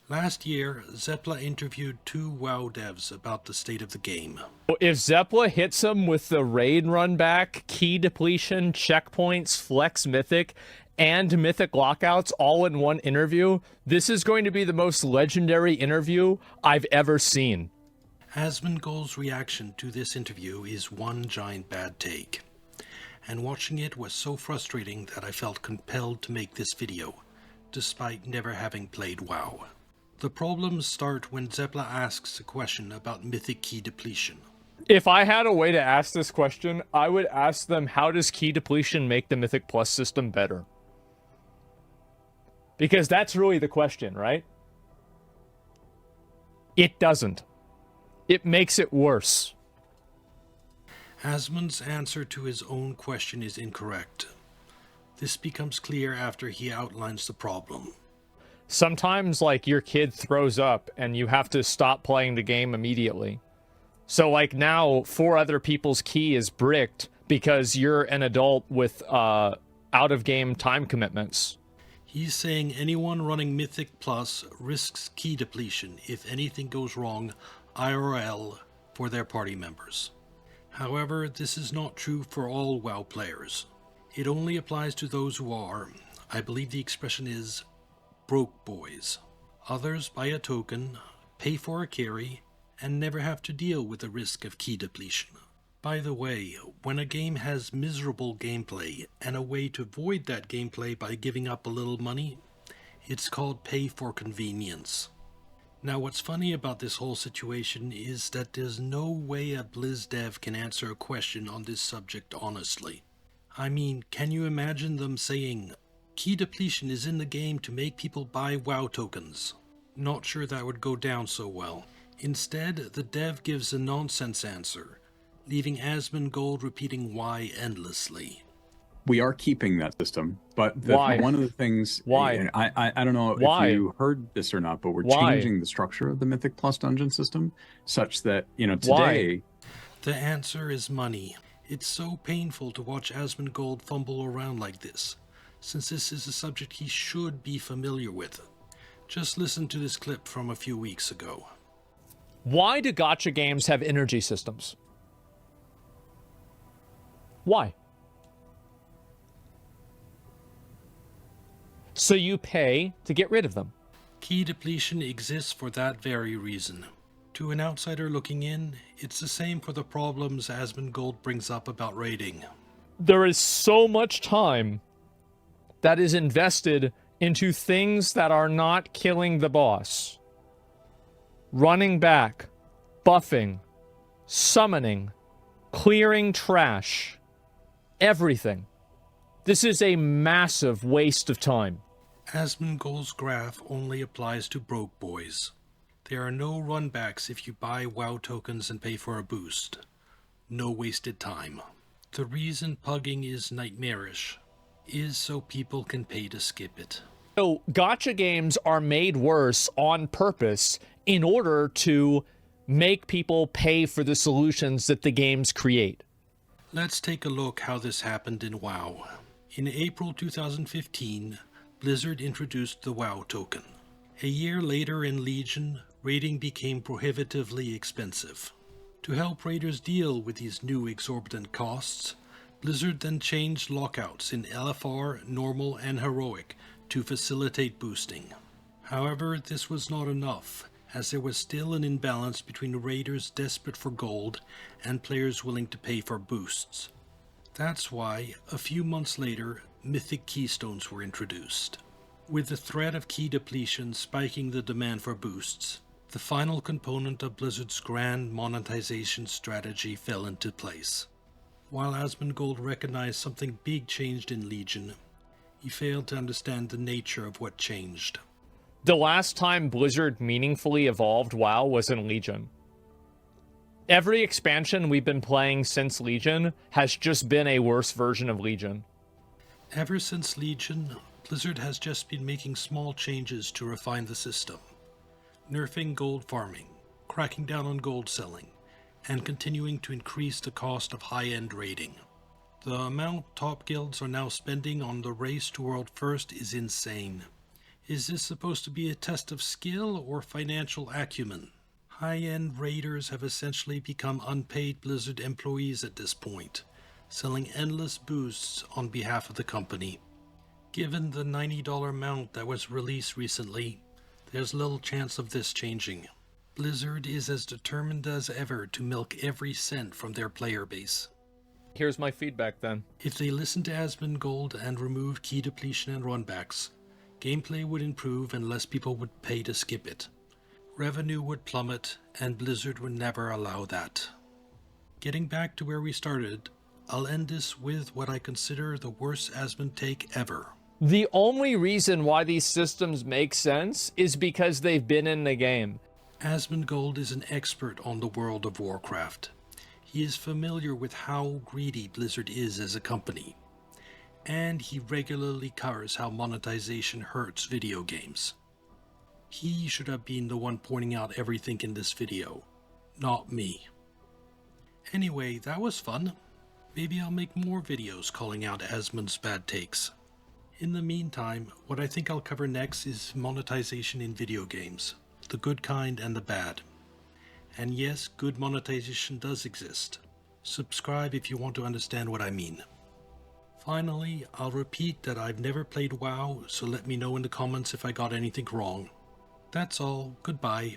Last year, Zeppla interviewed two WoW devs about the state of the game. If Zeppla hits him with the raid run back, key depletion, checkpoints, flex mythic, and mythic lockouts all in one interview, this is going to be the most legendary interview I've ever seen. Asmongold's reaction to this interview is one giant bad take, and watching it was so frustrating that I felt compelled to make this video, despite never having played WoW. The problems start when Zeppla asks a question about mythic key depletion. If I had a way to ask this question, I would ask them, how does key depletion make the Mythic Plus system better? Because that's really the question, right? It doesn't. It makes it worse. Asmund's answer to his own question is incorrect. This becomes clear after he outlines the problem. Sometimes, like, your kid throws up and you have to stop playing the game immediately. So, like, now 4 other people's key is bricked because you're an adult with out-of-game time commitments. He's saying anyone running Mythic Plus risks key depletion if anything goes wrong IRL for their party members. However, this is not true for all WoW players. It only applies to those who are, I believe the expression is, broke boys. Others buy a token, pay for a carry, and never have to deal with the risk of key depletion. By the way, when a game has miserable gameplay and a way to avoid that gameplay by giving up a little money, it's called pay for convenience. Now what's funny about this whole situation is that there's no way a Blizz dev can answer a question on this subject honestly. I mean, can you imagine them saying, key depletion is in the game to make people buy WoW tokens? Not sure that would go down so well. Instead, the dev gives a nonsense answer, leaving Asmongold repeating why endlessly. We are keeping that system, but Why? One of the things... Why? I don't know Why? if you heard this or not, but we're Why? changing the structure of the Mythic Plus dungeon system such that, today... The answer is money. It's so painful to watch Asmongold fumble around like this, since this is a subject he should be familiar with. Just listen to this clip from a few weeks ago. Why do gacha games have energy systems? Why? So you pay to get rid of them. Key depletion exists for that very reason. To an outsider looking in, it's the same for the problems Asmongold brings up about raiding. There is so much time that is invested into things that are not killing the boss. Running back, buffing, summoning, clearing trash, everything. This is a massive waste of time. Asmongold's graph only applies to broke boys. There are no runbacks if you buy WoW tokens and pay for a boost. No wasted time. The reason pugging is nightmarish is so people can pay to skip it. So gacha games are made worse on purpose in order to make people pay for the solutions that the games create. Let's take a look how this happened in WoW. In April 2015, Blizzard introduced the WoW token. A year later in Legion, raiding became prohibitively expensive. To help raiders deal with these new exorbitant costs, Blizzard then changed lockouts in LFR, Normal, and Heroic to facilitate boosting. However, this was not enough, as there was still an imbalance between raiders desperate for gold and players willing to pay for boosts. That's why, a few months later, Mythic Keystones were introduced. With the threat of key depletion spiking the demand for boosts, the final component of Blizzard's grand monetization strategy fell into place. While Asmongold recognized something big changed in Legion, he failed to understand the nature of what changed. The last time Blizzard meaningfully evolved WoW was in Legion. Every expansion we've been playing since Legion has just been a worse version of Legion. Ever since Legion, Blizzard has just been making small changes to refine the system, nerfing gold farming, cracking down on gold selling, and continuing to increase the cost of high-end raiding. The amount top guilds are now spending on the race to World First is insane. Is this supposed to be a test of skill or financial acumen? High-end raiders have essentially become unpaid Blizzard employees at this point, selling endless boosts on behalf of the company. Given the $90 mount that was released recently, there's little chance of this changing. Blizzard is as determined as ever to milk every cent from their player base. Here's my feedback then. If they listened to Asmongold and removed key depletion and runbacks, gameplay would improve and less people would pay to skip it. Revenue would plummet, and Blizzard would never allow that. Getting back to where we started, I'll end this with what I consider the worst Asmon take ever. The only reason why these systems make sense is because they've been in the game. Asmongold is an expert on the world of Warcraft. He is familiar with how greedy Blizzard is as a company, and he regularly covers how monetization hurts video games. He should have been the one pointing out everything in this video, not me. Anyway, that was fun. Maybe I'll make more videos calling out Asmon's bad takes. In the meantime, what I think I'll cover next is monetization in video games, the good kind and the bad. And yes, good monetization does exist. Subscribe if you want to understand what I mean. Finally, I'll repeat that I've never played WoW, so let me know in the comments if I got anything wrong. That's all. Goodbye.